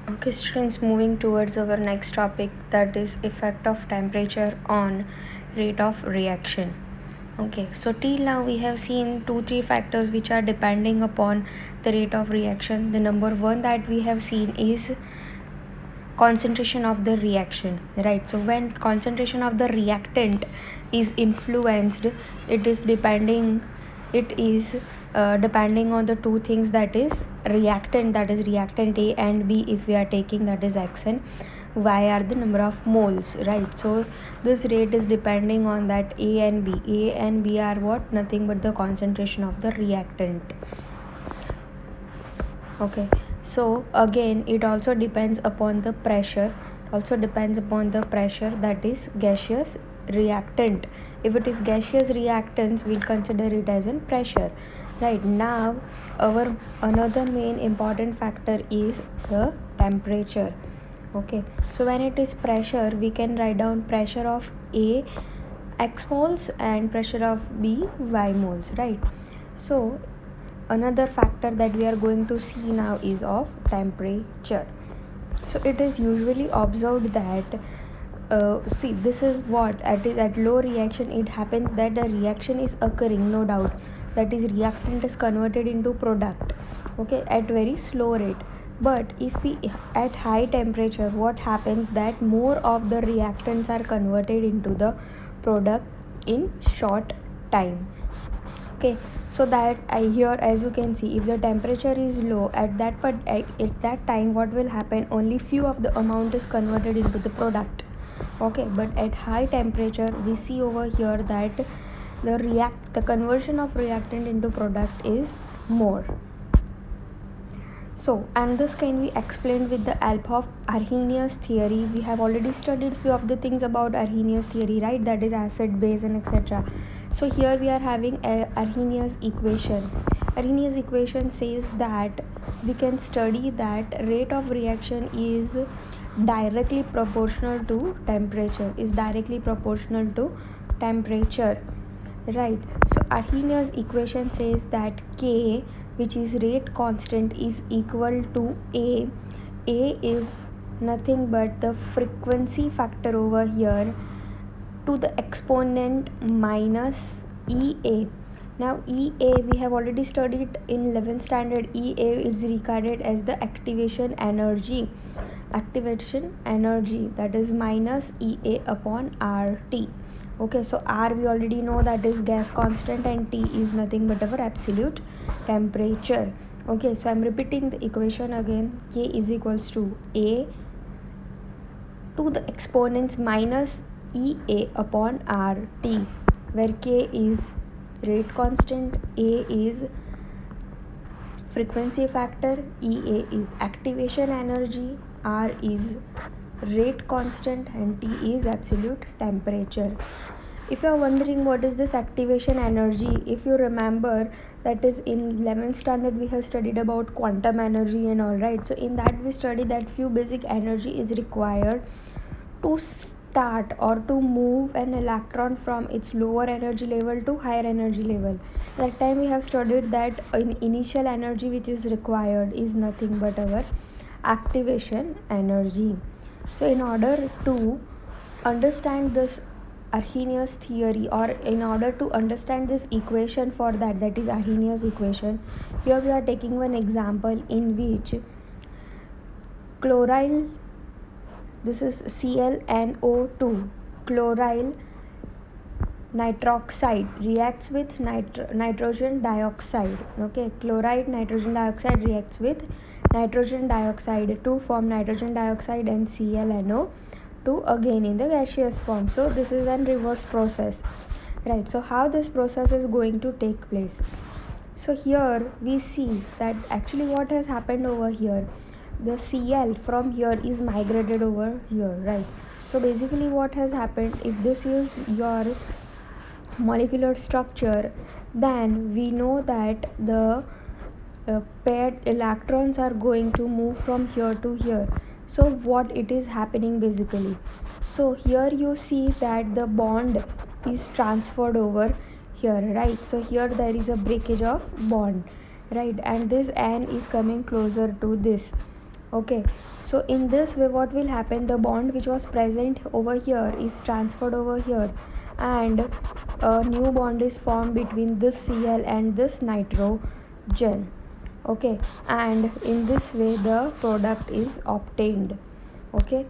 Okay, students, moving towards our next topic, that is effect of temperature on rate of reaction. Okay, so till now we have seen 2-3 factors which are depending upon the rate of reaction. The number one that we have seen is concentration of the reaction, right? So when concentration of the reactant is influenced, it is depending on the two things, that is reactant, that is reactant A, and B if we are taking, that is X and Y are the number of moles, right? So this rate is depending on that A and B. A and B are what? Nothing but the concentration of the reactant. Okay, so again it also depends upon the pressure, that is gaseous reactant. If it is gaseous reactants, we'll consider it as in pressure. Right now, our another main important factor is the temperature. Okay, so when it is pressure, we can write down pressure of A x moles and pressure of B y moles, right? So another factor that we are going to see now is of temperature. So it is usually observed that see, this is what at low reaction it happens, that the reaction is occurring, no doubt, that is reactant is converted into product, okay, at very slow rate. But if we at high temperature, what happens, that more of the reactants are converted into the product in short time. Okay, so that I here, as you can see, if the temperature is low at that time, what will happen, only few of the amount is converted into the product. Okay, but at high temperature we see over here that the conversion of reactant into product is more. So, and this can be explained with the help of Arrhenius theory. We have already studied few of the things about Arrhenius theory, right? That is acid, base, and etc. So here we are having a Arrhenius equation. Arrhenius equation says that we can study that rate of reaction is directly proportional to temperature. Right? So Arrhenius equation says that K, which is rate constant, is equal to A. A is nothing but the frequency factor over here to the exponent minus EA. Now EA we have already studied in 11th standard. EA is regarded as the activation energy, that is minus EA upon RT. Okay, so R we already know, that is gas constant, and T is nothing but our absolute temperature. Okay, so I'm repeating the equation again. K is equals to A to the exponents minus EA upon RT, where K is rate constant, A is frequency factor, EA is activation energy, R is rate constant, and T is absolute temperature. If you are wondering what is this activation energy, if you remember, that is in 11th standard we have studied about quantum energy and all, right? So in that we study that few basic energy is required to start or to move an electron from its lower energy level to higher energy level. That time we have studied that initial energy which is required is nothing but our activation energy. So in order to understand this Arrhenius theory, or in order to understand this equation for that is Arrhenius equation, here we are taking one example in which chloryl, this is ClNO2, chloryl nitroxide reacts with nitrogen dioxide. Okay, chloride nitrogen dioxide reacts with nitrogen dioxide to form nitrogen dioxide and ClNO2 again in the gaseous form. So this is a reverse process, right? So how this process is going to take place? So here we see that actually what has happened over here, the Cl from here is migrated over here, right? So basically what has happened, if this is your molecular structure, then we know that the paired electrons are going to move from here to here. So what it is happening basically, so here you see that the bond is transferred over here, right? So here there is a breakage of bond, right? And this N is coming closer to this. Okay, so in this way what will happen, the bond which was present over here is transferred over here, and a new bond is formed between this Cl and this nitrogen. Okay, and in this way the product is obtained. Okay,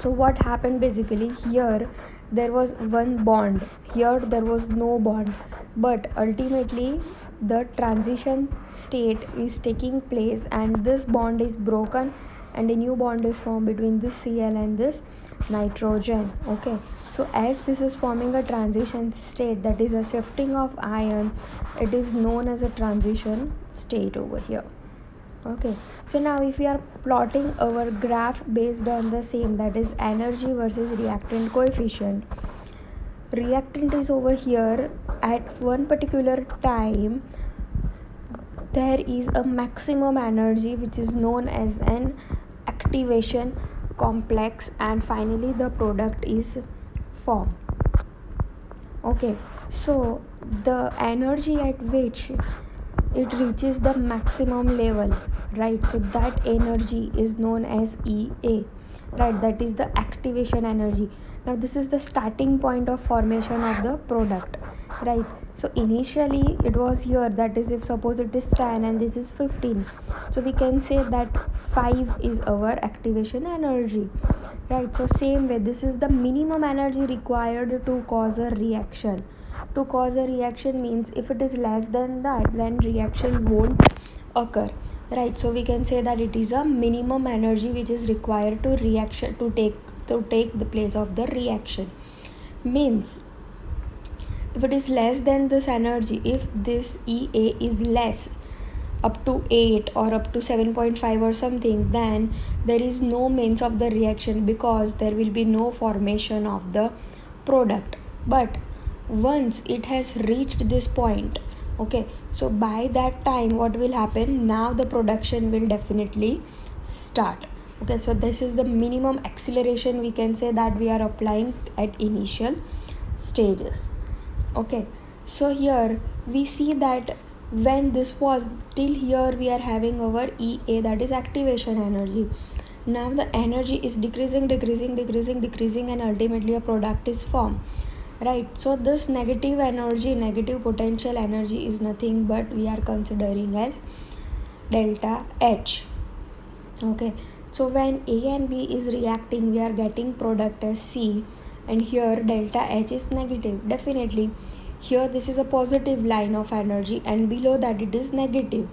so what happened, basically here there was one bond, here there was no bond, but ultimately the transition state is taking place and this bond is broken and a new bond is formed between this Cl and this nitrogen. Okay, so as this is forming a transition state, that is a shifting of ion, it is known as a transition state over here. Okay, so now if we are plotting our graph based on the same, that is energy versus reactant coefficient, reactant is over here. At one particular time there is a maximum energy which is known as an activation complex, and finally the product is formed. Okay, so the energy at which it reaches the maximum level, right, so that energy is known as EA, right, that is the activation energy. Now this is the starting point of formation of the product, right, so initially it was here, that is if suppose it is 10 and this is 15, so we can say that 5 is our activation energy, right. So same way, this is the minimum energy required to cause a reaction. To cause a reaction means if it is less than that, then reaction won't occur, right. So we can say that it is a minimum energy which is required to reaction to take the place of the reaction. Means if it is less than this energy, if this EA is less, up to 8 or up to 7.5 or something, then there is no means of the reaction, because there will be no formation of the product. But once it has reached this point, okay, so by that time what will happen, now the production will definitely start. Okay, so this is the minimum acceleration we can say that we are applying at initial stages. Okay, so here we see that when this was till here, we are having our EA, that is activation energy. Now the energy is decreasing, and ultimately a product is formed, right. So this negative energy, negative potential energy, is nothing but we are considering as delta H. Okay, so when A and B is reacting, we are getting product as C, and here delta H is negative. Definitely here this is a positive line of energy, and below that it is negative,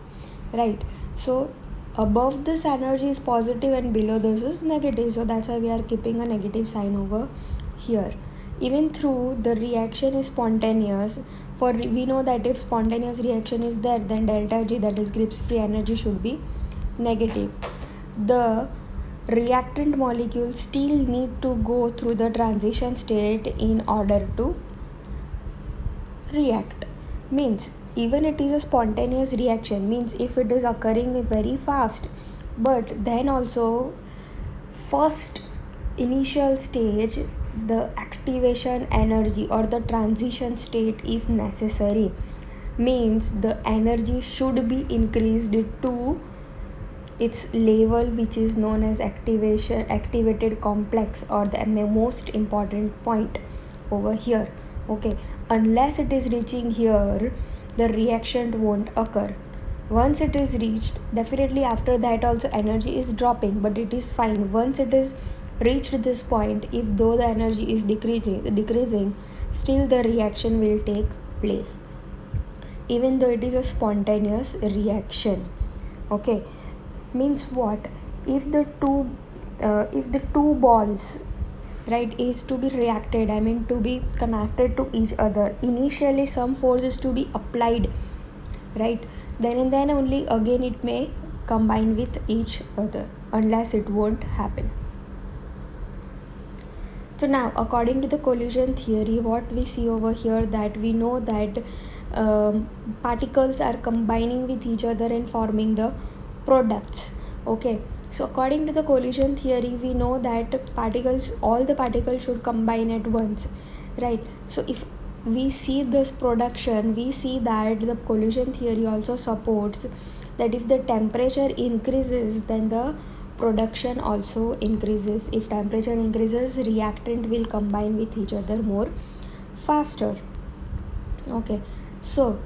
right. So above this energy is positive and below this is negative, so that's why we are keeping a negative sign over here. Even though the reaction is spontaneous, for we know that if spontaneous reaction is there, then delta G, that is Gibbs free energy, should be negative. The reactant molecules still need to go through the transition state in order to react. Means even it is a spontaneous reaction, means if it is occurring very fast, but then also first initial stage, the activation energy or the transition state is necessary. Means the energy should be increased to its level which is known as activated complex, or the most important point over here. Okay, unless it is reaching here, the reaction won't occur. Once it is reached, definitely after that also energy is dropping, but it is fine. Once it is reached this point, if though the energy is decreasing, still the reaction will take place, even though it is a spontaneous reaction. Okay, means what, if the two balls, right, is to be reacted, I mean to be connected to each other, initially some force is to be applied, right, then and then only again it may combine with each other, unless it won't happen. So now according to the collision theory, what we see over here, that we know that particles are combining with each other and forming the products. Okay, so according to the collision theory, we know that all the particles should combine at once, right. So if we see this production, we see that the collision theory also supports that if the temperature increases, then the production also increases. If temperature increases, reactant will combine with each other more faster. Okay, so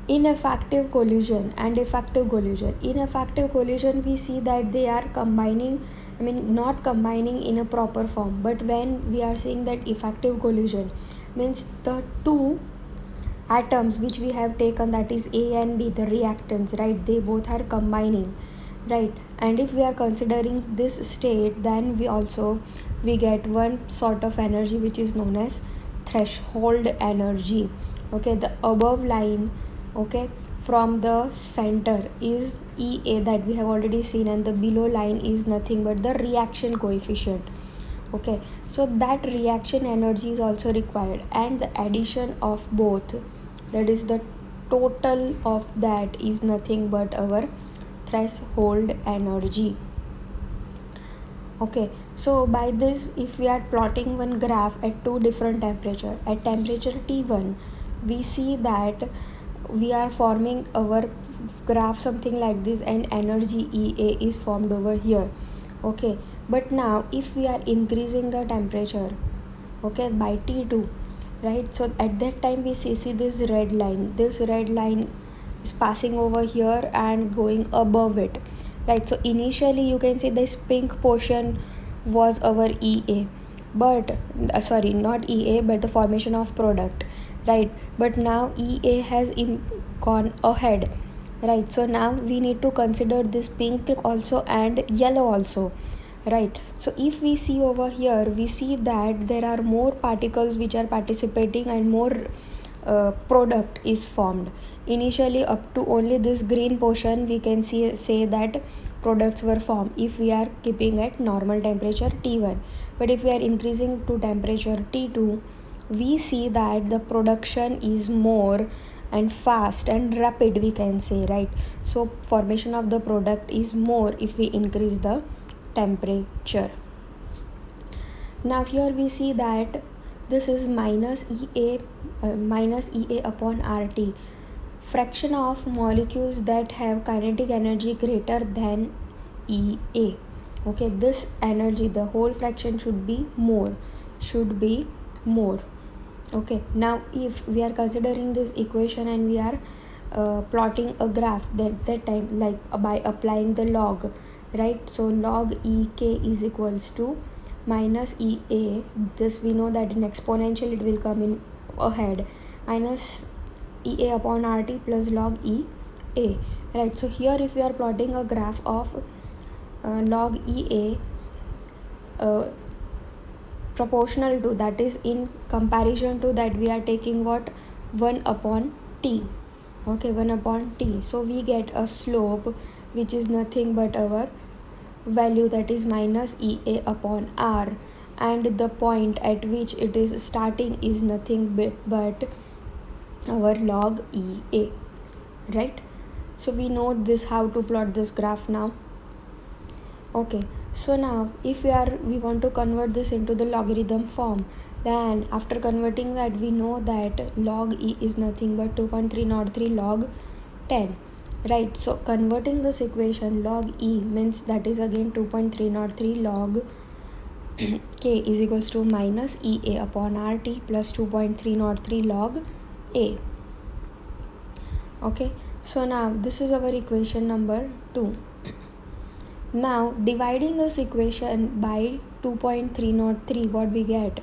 ineffective collision and effective collision. Ineffective collision, we see that they are combining, not combining in a proper form. But when we are saying that effective collision, means the two atoms which we have taken, that is A and B, the reactants, right, they both are combining, right? And if we are considering this state, then we get one sort of energy which is known as threshold energy. Okay, the above line, okay, from the center is EA, that we have already seen, and the below line is nothing but the reaction coefficient. Okay, so that reaction energy is also required, and the addition of both, that is the total of that, is nothing but our threshold energy. Okay, so by this, if we are plotting one graph at two different temperature, at temperature T1, we see that we are forming our graph something like this, and energy EA is formed over here. Okay, but now if we are increasing the temperature, okay, by T2, right, so at that time we see this red line is passing over here and going above it, right? So initially you can see this pink portion was our EA, but sorry, not EA, but the formation of product, right? But now EA has gone ahead, right? So now we need to consider this pink also and yellow also, right? So if we see over here, we see that there are more particles which are participating, and more product is formed. Initially, up to only this green portion, we can say that products were formed if we are keeping at normal temperature T1. But if we are increasing to temperature T2, we see that the production is more and fast and rapid, we can say, right? So formation of the product is more if we increase the temperature. Now here we see that this is minus EA upon RT, fraction of molecules that have kinetic energy greater than EA. Okay, this energy, the whole fraction should be more. Okay, now if we are considering this equation and we are plotting a graph, that time, like by applying the log, right? So log EK is equals to minus EA. This we know that in exponential it will come in ahead, minus EA upon RT plus log EA, right? So here if we are plotting a graph of log EA proportional to, that is in comparison to that, we are taking what, 1 upon T. Okay, 1 upon T. So we get a slope which is nothing but our value, that is minus EA upon R, and the point at which it is starting is nothing but our log EA, right? So we know this, how to plot this graph now. Okay, so now if we want to convert this into the logarithm form, then after converting that, we know that log E is nothing but 2.303 log 10, right? So converting this equation, log E means that is again 2.303 log K is equals to minus EA upon RT plus 2.303 log A. Okay, so now this is our equation number 2. Now dividing this equation by 2.303, what we get?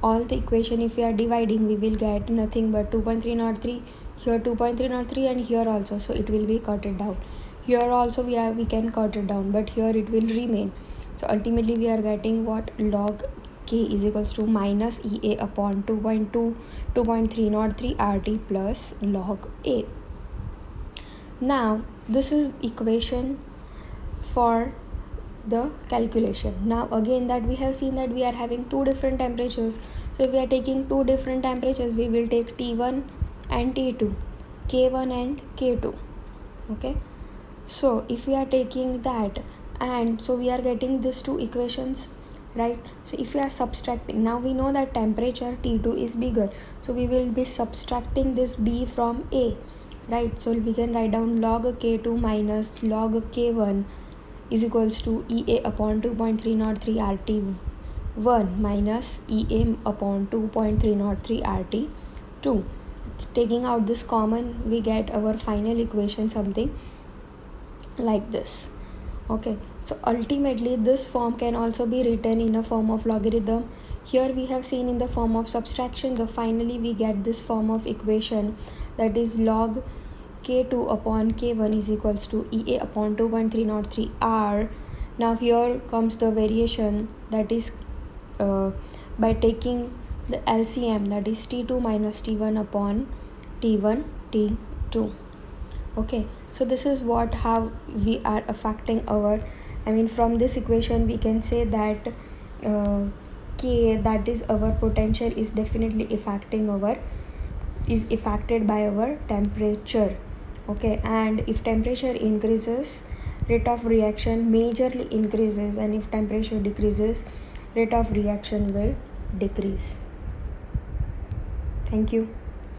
All the equation, if we are dividing, we will get nothing but 2.303, here 2.303, and here also, so it will be cut it down. Here also we can cut it down, but here it will remain. So ultimately we are getting what, log K is equals to minus EA upon 2.303 RT plus log A. Now this is equation for the calculation. Now again, that we have seen that we are having two different temperatures. So if we are taking two different temperatures, we will take T1 and T2, K1 and K2. Okay, so if we are taking that, and so we are getting these two equations, right? So if we are subtracting, now we know that temperature T2 is bigger, so we will be subtracting this B from A. right? So we can write down log K2 minus log K1 is equals to EA upon 2.303 RT1 minus EA upon 2.303 RT2. Taking out this common, we get our final equation something like this. Okay, so ultimately this form can also be written in a form of logarithm. Here we have seen in the form of subtraction, so finally we get this form of equation, that is log K2 upon K1 is equals to EA upon 2.303 R. Now here comes the variation, that is by taking the LCM, that is T2 minus T1 upon T1 T2. Okay, so this is what how we are affecting our, from this equation we can say that K, that is our potential, is definitely affected by our temperature. Okay, and if temperature increases, rate of reaction majorly increases, and if temperature decreases, rate of reaction will decrease. Thank you.